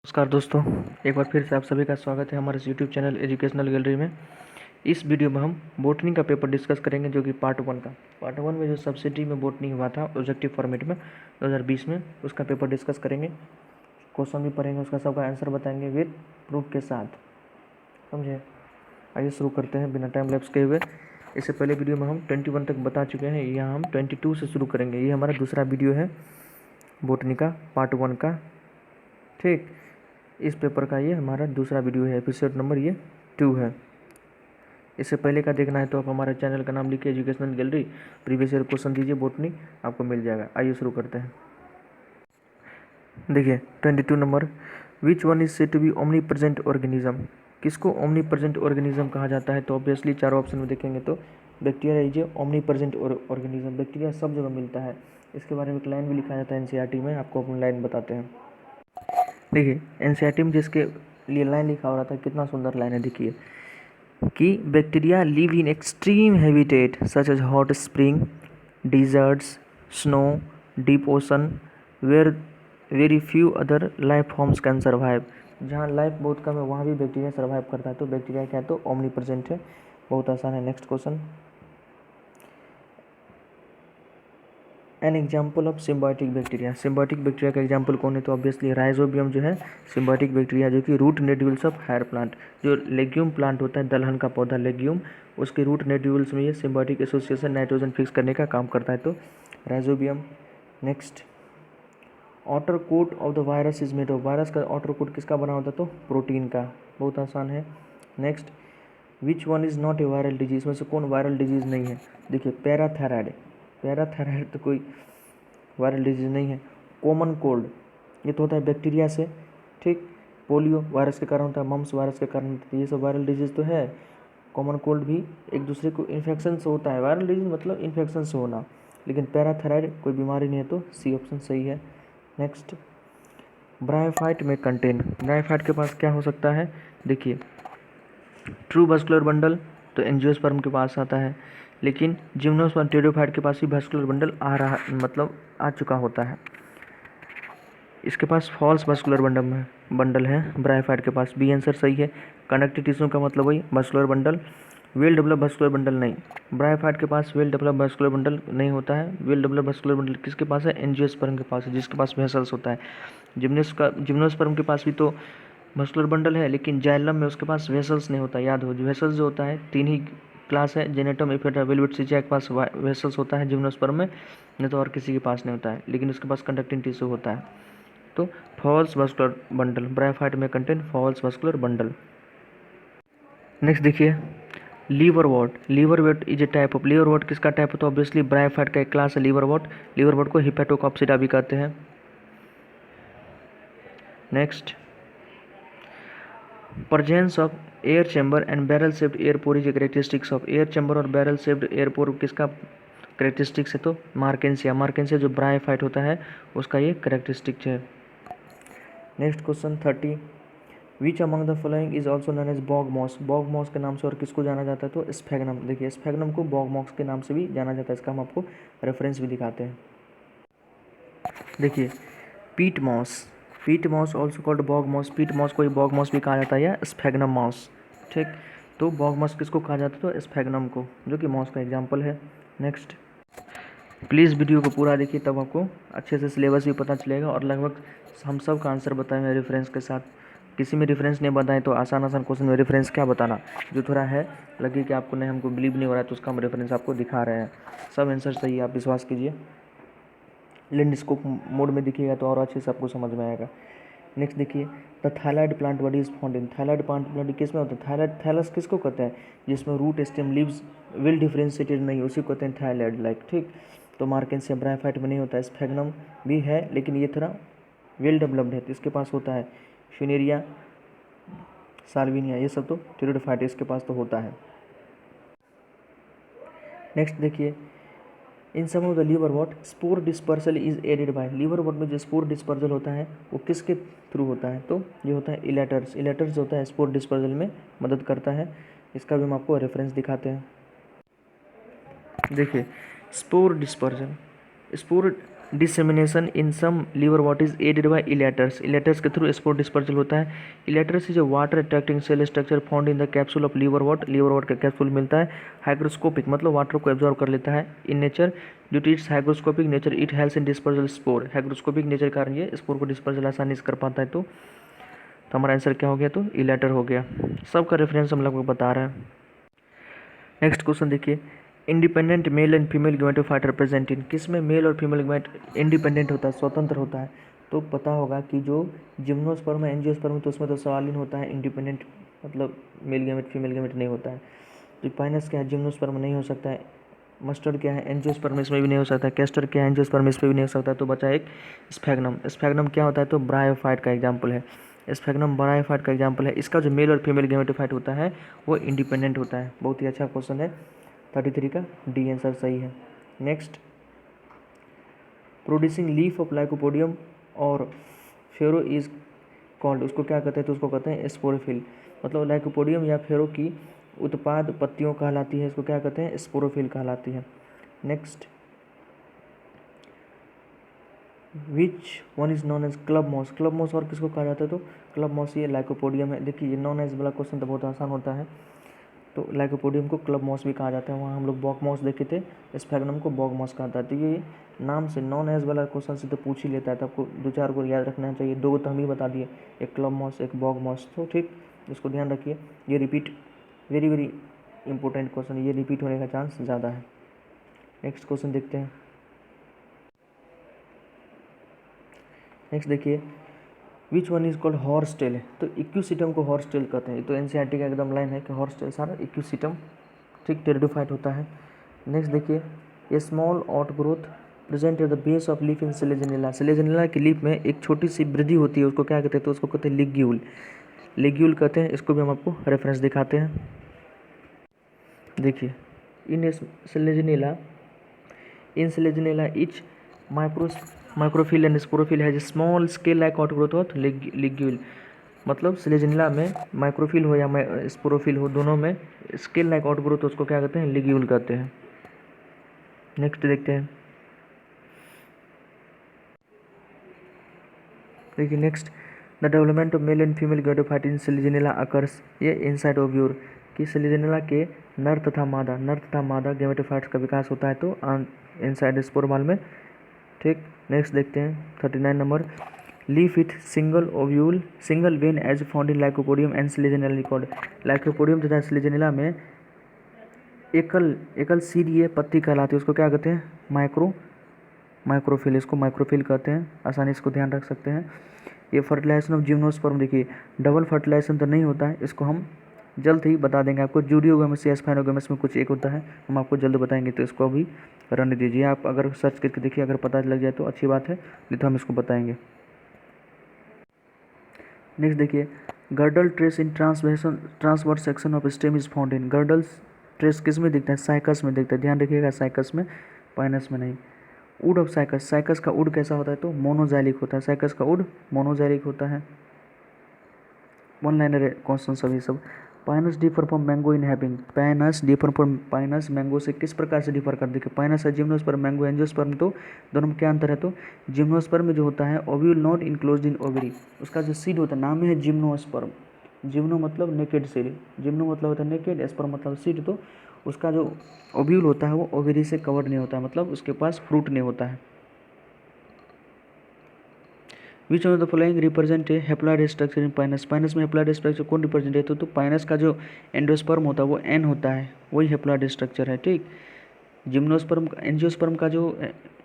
नमस्कार दोस्तों, एक बार फिर से आप सभी का स्वागत है हमारे यूट्यूब चैनल एजुकेशनल गैलरी में। इस वीडियो में हम बोटनी का पेपर डिस्कस करेंगे, जो कि पार्ट वन में जो सब्सिडी में बोटनी हुआ था ऑब्जेक्टिव फॉर्मेट में 2020 में, उसका पेपर डिस्कस करेंगे। क्वेश्चन भी पढ़ेंगे, उसका सबका आंसर बताएंगे विद प्रूफ के साथ, समझे। आइए शुरू करते हैं बिना टाइम लैप्स के हुए। इससे पहले वीडियो में हम 21 तक बता चुके हैं, यहाँ हम 22 से शुरू करेंगे। ये हमारा दूसरा वीडियो है बोटनी का पार्ट 1 का, ठीक। इस पेपर का ये हमारा दूसरा वीडियो है, एपिसोड नंबर ये 2 है। इससे पहले का देखना है तो आप हमारे चैनल का नाम लिखिए educational gallery, previous year question दीजिए बोटनी, आपको मिल जाएगा। आइए शुरू करते हैं। देखिए 22 number, which one is said to be omnipresent organism. किसको ओमनी प्रेजेंट ऑर्गेनिज्म कहा जाता है? तो ऑब्वियसली चारों ऑप्शन में देखेंगे तो bacteria is omni present organism. Bacteria सब जगह मिलता है। इसके बारे में एक लाइन भी लिखा जाता है एनसीईआरटी में, आपको अपनी लाइन बताते हैं। देखिए एनसीईआरटी में जिसके लिए लाइन लिखा हो रहा था, कितना सुंदर लाइन है, देखिए कि bacteria live in extreme habitat such as hot spring, deserts, snow, deep ocean, where very few other life forms can survive. जहाँ लाइफ बहुत कम है वहाँ भी बैक्टीरिया सर्वाइव करता है। तो बैक्टीरिया क्या है? तो ओमनी प्रेजेंट है। बहुत आसान है। Next question, an example of symbiotic bacteria. Symbiotic bacteria का एग्जाम्पल कौन है? तो ऑब्वियसली राइजोबियम जो है सिम्बायोटिक बैक्टीरिया, जो कि root nodules of higher plant, जो लेग्यूम प्लांट होता है, दलहन का पौधा लेग्यूम, उसके रूट नोड्यूल्स में ये सिम्बायोटिक एसोसिएशन नाइट्रोजन फिक्स करने का काम करता है, तो rhizobium. Next, outer coat of the virus is made of. Virus का आउटर कोट किसका बना होता है? तो प्रोटीन का। बहुत आसान है। Next, which one is not a viral disease. में से कौन वायरल डिजीज़ नहीं है? देखिए पैराथायराइड। पैराथायराइड तो कोई वायरल डिजीज़ नहीं है। कॉमन कोल्ड, ये तो होता है बैक्टीरिया से, ठीक। पोलियो वायरस के कारण होता है, मम्स वायरस के कारण होता है, ये सब वायरल डिजीज़ तो है। कॉमन कोल्ड भी एक दूसरे को इन्फेक्शन से होता है। वायरल डिजीज़ मतलब इन्फेक्शन से होना, लेकिन पैराथायराइड कोई बीमारी नहीं है, तो सी ऑप्शन सही है। नेक्स्ट, ब्रायोफाइट में कंटेन। ब्रायोफाइट के पास क्या हो सकता है? देखिए ट्रू वैस्कुलर बंडल तो एंजियोस्पर्म के पास आता है, लेकिन जिम्नोस्पर्म टेरिडोफाइट के पास भी वैस्कुलर बंडल आ रहा, मतलब आ चुका होता है। इसके पास फॉल्स वैस्कुलर बंडल है ब्रायोफाइट के पास। बी आंसर सही है। कनेक्टिव टिश्यू का मतलब वही vascular bundle, well develop vascular bundle नहीं। ब्रायोफाइट के पास वेल डेवलप वैस्कुलर बंडल नहीं होता है। वेल डेवलप वैस्कुलर बंडल किसके पास है? एंजियोस्पर्म के पास है, जिसके पास वेसल्स होता है। जिम्नोस्पर्म के पास भी तो मस्कुलर बंडल है, लेकिन जाइलम में उसके पास वेसल्स नहीं होता। याद हो, वेसल्स जो होता है तीन ही क्लास है, जेनेटम, इफेटा, वेलवेटसिया के पास वेसल्स होता है जिम्नोस्पर्म में, नहीं तो और किसी के पास नहीं होता है, लेकिन उसके पास कंडक्टिंग टिश्यू होता है। तो फॉल्स वस्कुलर बंडल, ब्रायोफाइट में contain false vascular bundle. Next देखिए liverwort. Liverwort is a type of, liverwort किसका टाइप है? तो ऑब्वियसली ब्रायोफाइट का एक क्लास है लीवरवॉट। लीवरवॉट को हिपेटोकॉप्सिडा भी कहते हैं। Next, presence of air chamber and barrel shaped air pore is a characteristics of air chamber और barrel shaped air pore किसका characteristics है? तो मार्केंसिया। मार्केंसिया जो ब्रायोफाइट होता है उसका ये characteristics है। Next question 30, which among the following is also known as bog moss. Bog moss के नाम से और किसको जाना जाता है? तो स्फेगनम। देखिए स्फेगनम को बॉग मॉस के नाम से भी जाना जाता है, इसका हम आपको रेफरेंस भी दिखाते हैं। देखिए peat moss, peat moss also called bog moss. Peat moss को बॉग मॉस भी कहा जाता है या स्फेगनम मॉस, ठीक। तो बॉग मॉस किसको कहा जाता है? तो स्फेगनम को, जो कि मॉस का एग्जाम्पल है। नेक्स्ट, प्लीज़ वीडियो को पूरा देखिए, तब आपको अच्छे से सिलेबस भी पता चलेगा और लगभग हम सब का आंसर बताएंगे रेफरेंस के साथ। किसी में रेफरेंस नहीं बताएं तो आसान आसान क्वेश्चन में रेफरेंस क्या बताना, जो थोड़ा है लगे कि आपको नहीं, हमको बिलीव नहीं हो रहा है, तो उसका हम रेफरेंस आपको दिखा रहे हैं। सब आंसर सही है, आप विश्वास कीजिए। लेंडस्कोप मोड में दिखिएगा तो और अच्छे से आपको समझ में आएगा। नेक्स्ट देखिए the thalloid plant body is found in. Thalloid plant body किस में होता है? थायलाइड, थैलस किसको कहते हैं? जिसमें root stem leaves well differentiated नहीं, उसी को कहते हैं थायलाइड लाइक, ठीक। तो मार्केंसिया ब्रायोफाइट में नहीं होता है। स्फेगनम भी है, लेकिन ये थोड़ा वेल डेवलप्ड है, तो इसके पास होता है। फ्यूनेरिया, साल्विनिया, ये सब तो टेरिडोफाइट, इसके पास तो होता है। नेक्स्ट देखिए in some of the liverwort spore dispersal is aided by. Liverwort में जो स्पोर डिस्पर्सल होता है वो किसके थ्रू होता है? तो ये होता है इलेटर्स। इलेटर्स जो होता है स्पोर डिस्पर्सल में मदद करता है। इसका भी हम आपको रेफरेंस दिखाते हैं। देखिए spore dispersal, spore dissemination in some liverwort is aided by elaters, elaters के थ्रू स्पोर डिस्पर्सल होता है। Elaters is water attracting cell structure found in the capsule of liverwort, liverwort का capsule मिलता है। Hygroscopic मतलब water को absorb कर लेता है। In nature due to its hygroscopic nature it helps in dispersal spore, hygroscopic nature के कारण ये स्पोर को डिस्पर्सल आसानी से कर पाता है। तो हमारा आंसर क्या हो गया, तो इलेटर हो गया। सबका रेफरेंस हम लोग को बता रहा है। नेक्स्ट क्वेश्चन देखिए, independent mail and female gametophyte represent in, किस में मेल और फीमेल गैमेट इंडिपेंडेंट होता है, स्वतंत्र होता है। तो पता होगा कि जो जिम्नोस्पर्म है, एंजियोस्पर्म, तो उसमें तो सवाल ही होता है इंडिपेंडेंट, मतलब मेल गैमेट फीमेल गैमेट नहीं होता है। तो पाइनस क्या है, जिम्नोस्पर्म नहीं हो सकता है। मस्टर्ड क्या है, एंजियोस्पर्म, इसमें भी नहीं हो सकता है। कैस्टर क्या है, एंजियोस्पर्म, इस पर भी नहीं हो सकता है। तो बचा एक स्फैग्नम, स्फैग्नम क्या होता है, तो ब्रायोफाइट का एग्जाम्पल है। स्फैग्नम ब्रायोफाइट का एग्जाम्पल है। इसका जो मेल और फीमेल गैमेटोफाइट होता है वो इंडिपेंडेंट होता है। बहुत ही अच्छा क्वेश्चन है। 33 का डी आंसर सही है। Next, producing leaf of lycopodium और फेरो इज कॉल्ड, उसको क्या कहते हैं, तो उसको कहते हैं स्पोरोफिल। मतलब लाइकोपोडियम या फेरो की उत्पाद पत्तियों कहलाती है, इसको क्या कहते हैं, स्पोरोफिल कहलाती है। Next, which one is known as club moss, club moss और किसको कहा जाता है, तो क्लब मॉस ये लाइकोपोडियम है। देखिए ये नॉन एज वाला क्वेश्चन तो बहुत आसान होता है। तो लाइकोपोडियम को क्लब मॉस भी कहा जाता है। वहाँ हम लोग बॉग मॉस देखे थे, स्फैग्नम को बॉग मॉस कहा जाता है। तो ये नाम से नॉन एज वाला क्वेश्चन से तो पूछ ही लेता है, तो आपको दो चार को याद रखना चाहिए। दो तो हम ही बता दिए, एक क्लब मॉस एक बॉग मॉस, तो ठीक, इसको ध्यान रखिए। ये repeat, very very important question, ये रिपीट होने का चांस ज़्यादा है। नेक्स्ट क्वेश्चन देखते हैं। नेक्स्ट देखिए, which one is called horsetail, तो इक्विसिटम को हॉर्स टेल कहते हैं। तो एनसीईआरटी का एकदम लाइन है कि हॉर्स टेल सारा इक्विसिटम, ठीक, टेरिडोफाइट होता है। नेक्स्ट देखिए, a small outgrowth present at the base of leaf in selaginella, selaginella की लीफ में एक छोटी सी वृद्धि होती है, उसको क्या कहते हैं, तो उसको कहते हैं लिग्यूल, लिग्यूल कहते हैं। इसको भी हम आपको रेफरेंस दिखाते हैं। देखिए, in selaginella, in selaginella each microphyll and sporophyll has small scale like outgrowth of ligule. मतलब सिलेजनिला में माइक्रोफिल हो या स्पोरोफिल हो, दोनों में स्केल लाइक आउटग्रोथ, उसको क्या कहते हैं, लिग्यूल कहते हैं। नेक्स्ट देखते हैं। देखिए next, the development of male and female gametophyte in selaginella occurs, ये इनसाइड ओव्यूल, कि सिलेजनिला के नर तथा मादा गैमेटोफाइट्स का विकास होता है, तो इनसाइड स्पोर बाल में, ठीक। नेक्स्ट देखते हैं 39 number, leaf with single ovule single vein as found in lycopodium and selaginella record, lycopodium तथा सिलेजनिला में एकल सीरीय पत्ती कहलाती है, उसको क्या कहते हैं, माइक्रोफिल, इसको माइक्रोफिल कहते हैं। आसानी से इसको ध्यान रख सकते हैं। ये फर्टिलाइजेशन ऑफ जिम्नोस्पर्म, देखिए डबल फर्टिलाइजेशन तो नहीं होता है, इसको हम जल्द ही बता देंगे आपको। जूडियोगेमस या स्पाइनोगेमस में कुछ एक होता है, हम आपको जल्द बताएंगे, तो इसको अभी रहने दीजिए। आप अगर सर्च करके देखिए, अगर पता लग जाए तो अच्छी बात है, नहीं तो हम इसको बताएंगे। नेक्स्ट देखिए, girdle trace in transverse section of stem is found in, girdle trace किस में दिखता है, साइकस में दिखता है, ध्यान रखिएगा, साइकस में, पाइनस में नहीं। वुड ऑफ साइकस, साइकस का वुड कैसा होता है, तो मोनोजाइलिक होता है, साइकस का वुड मोनोजाइलिक होता है। वन लाइनर क्वेश्चन सभी सब। Pinus differ from mango in having, Pinus differ from, Pinus mango से किस प्रकार से डिफर कर, देखिए पाइनस है जिम्नोस्पर्म, मैंगो एंजियोस्पर्म, तो दोनों में क्या अंतर है, तो जिम्नोस्पर्म में जो होता है ovule not enclosed in ovary, उसका जो सीड होता है, नाम है जिम्नोस्पर्म, जिम्नो मतलब नेकेड सीड, जिम्नो मतलब होता है नेकेड, स्पर्म मतलब सीड, तो उसका जो ओव्यूल होता है वो ओवरी से कवर्ड नहीं होता है, मतलब उसके पास फ्रूट नहीं होता है। Which of the following represent a haploid structure in Pinus, Pinus में हैप्लॉइड स्ट्रक्चर कौन रिप्रेजेंट है, तो पाइनस का जो एंडोस्पर्म होता है वो एन होता है, वही हैप्लॉइड स्ट्रक्चर है, ठीक। जिम्नोस्पर्म एंजियोस्पर्म का जो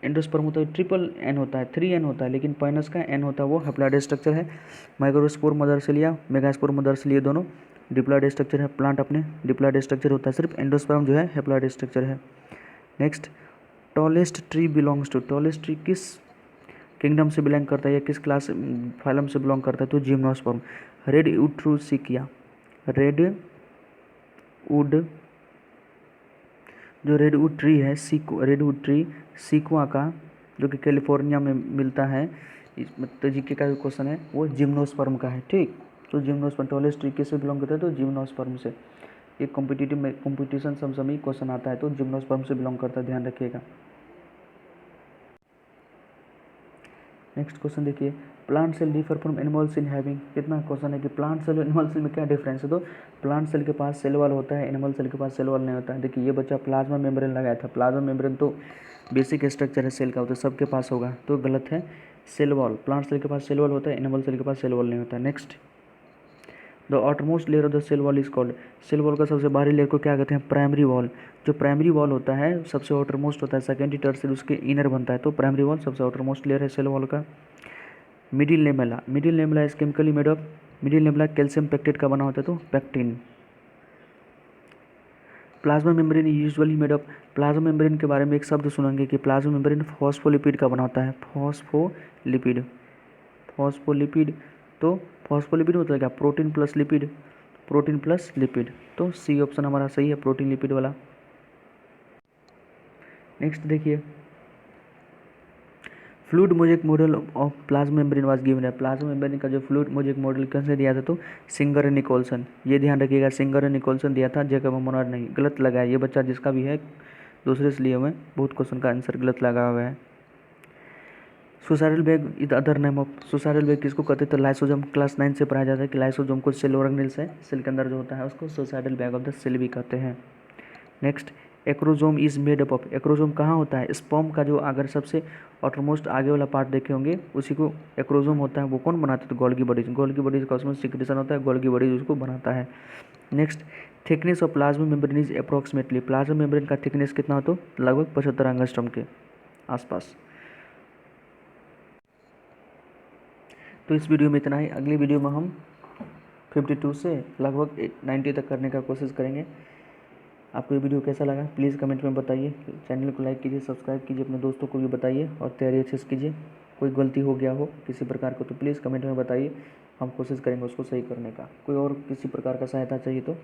एंडोस्पर्म होता है ट्रिपल एन होता है, 3 एन होता है, लेकिन पाइनस का एन होता है, वो हैप्लॉइड स्ट्रक्चर है। माइक्रोस्पोर मदरसिलिया, मेगास्पोर मदरसिलिया दोनों डिप्लॉइड स्ट्रक्चर है। प्लांट अपने डिप्लॉइड स्ट्रक्चर होता है, सिर्फ एंडोस्पर्म जो है हैप्लॉइड स्ट्रक्चर है। Next, tallest tree belongs to, tallest tree किस किंगडम से बिलोंग करता है या किस क्लास फाइलम से बिलोंग करता है, तो gymnosperm. Red wood true Saikia, red wood, जो रेडवुड ट्री है, रेडवुड ट्री सीक्वा का, जो कि कैलिफोर्निया में मिलता है, तो जीके का जो क्वेश्चन है वो जिम्नोस्पर्म का है, ठीक। तो जिम्नोस्पर्म, टॉलेस्ट ट्री किससे बिलोंग करता है, तो जिम्नोस्पर्म से। एक कॉम्पिटिटिव में कॉम्पिटिशन सब समय क्वेश्चन आता है, तो जिम्नोस्पर्म से बिलोंग करता है, ध्यान रखिएगा। नेक्स्ट क्वेश्चन देखिए, plant cell differ from animal cell having, कितना क्वेश्चन है कि प्लांट सेल और एनिमल सेल में क्या डिफरेंस है। तो प्लांट सेल के पास सेल वॉल होता है, एनिमल सेल के पास सेल वॉल नहीं होता है। देखिए ये बच्चा प्लाज्मा मेम्ब्रेन लगाया था, प्लाज्मा मेम्ब्रेन तो बेसिक स्ट्रक्चर है सेल का, तो सबके पास होगा, तो गलत है। सेल वॉल, प्लांट सेल के पास सेल वॉल होता है, एनिमल सेल के पास सेल वॉल नहीं होता है। Next, the outermost layer of the cell wall is called, cell wall का सबसे बाहरी लेयर को क्या कहते हैं, प्राइमरी वॉल। जो प्राइमरी वॉल होता है सबसे आउटरमोस्ट होता है, सेकेंडरी टर्सरी उसके इनर बनता है, तो प्राइमरी वॉल सबसे आउटरमोस्ट लेयर है सेल वॉल का। Middle lamella, middle lamella is chemically made of, middle lamella calcium pectate का बना होता है, तो pectin. Plasma membrane usually made of, plasma membrane के बारे में एक शब्द सुनेंगे कि प्लाज्मा मेम्ब्रेन फॉस्फोलिपिड का बना होता है, फॉस्फोलिपिड, फॉस्फोलिपिड। तो फॉस्फोलिपिड मतलब क्या, protein plus lipid, protein plus lipid, तो सी ऑप्शन हमारा सही है, प्रोटीन लिपिड वाला। नेक्स्ट देखिए, fluid mosaic model of plasma membrane was given है, प्लाज्मा मेम्ब्रेन का जो फ्लूइड मोजेक मॉडल किसने दिया था, तो सिंगर एंड निकोलसन। ये ध्यान रखिएगा, सिंगर एंड निकोलसन दिया था, जेकब मोनार नहीं, गलत लगा है ये बच्चा, जिसका भी है दूसरे से लिए हुए बहुत क्वेश्चन का आंसर गलत लगा हुआ है। Suicidal bag is other name of, suicidal bag किसको कहते हैं, तो लाइसोजोम, क्लास 9 से पढ़ाया जाता है कि लाइसोजोम को सेल ऑर्गेनेल्स है, सेल के अंदर जो होता है उसको suicidal bag of the cell भी कहते हैं। Next, acrosome is made up of, acrosome कहाँ होता है, स्पर्म का जो अगर सबसे ऑटरमोस्ट आगे वाला पार्ट देखे होंगे उसी को एक्रोजोम होता है, वो कौन बनाता है, तो गोल्गी बॉडीज, गोल्गी बॉडीज का उसमें सिक्रेशन होता है, गोल्गी बॉडीज उसको बनाता है। Next, thickness of plasma membrane is approximately, plasma membrane का थिकनेस कितना हो, तो लगभग 75 एंगस्ट्रॉम के आसपास। तो इस वीडियो में इतना ही, अगली वीडियो में हम 52 से लगभग 90 तक करने का कोशिश करेंगे। आपको ये वीडियो कैसा लगा प्लीज़ कमेंट में बताइए, चैनल को लाइक कीजिए, सब्सक्राइब कीजिए, अपने दोस्तों को भी बताइए और तैयारी अच्छे से कीजिए। कोई गलती हो गया हो किसी प्रकार को तो प्लीज़ कमेंट में बताइए, हम कोशिश करेंगे उसको सही करने का। कोई और किसी प्रकार का सहायता चाहिए तो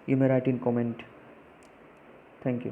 you may right in comment. Thank you.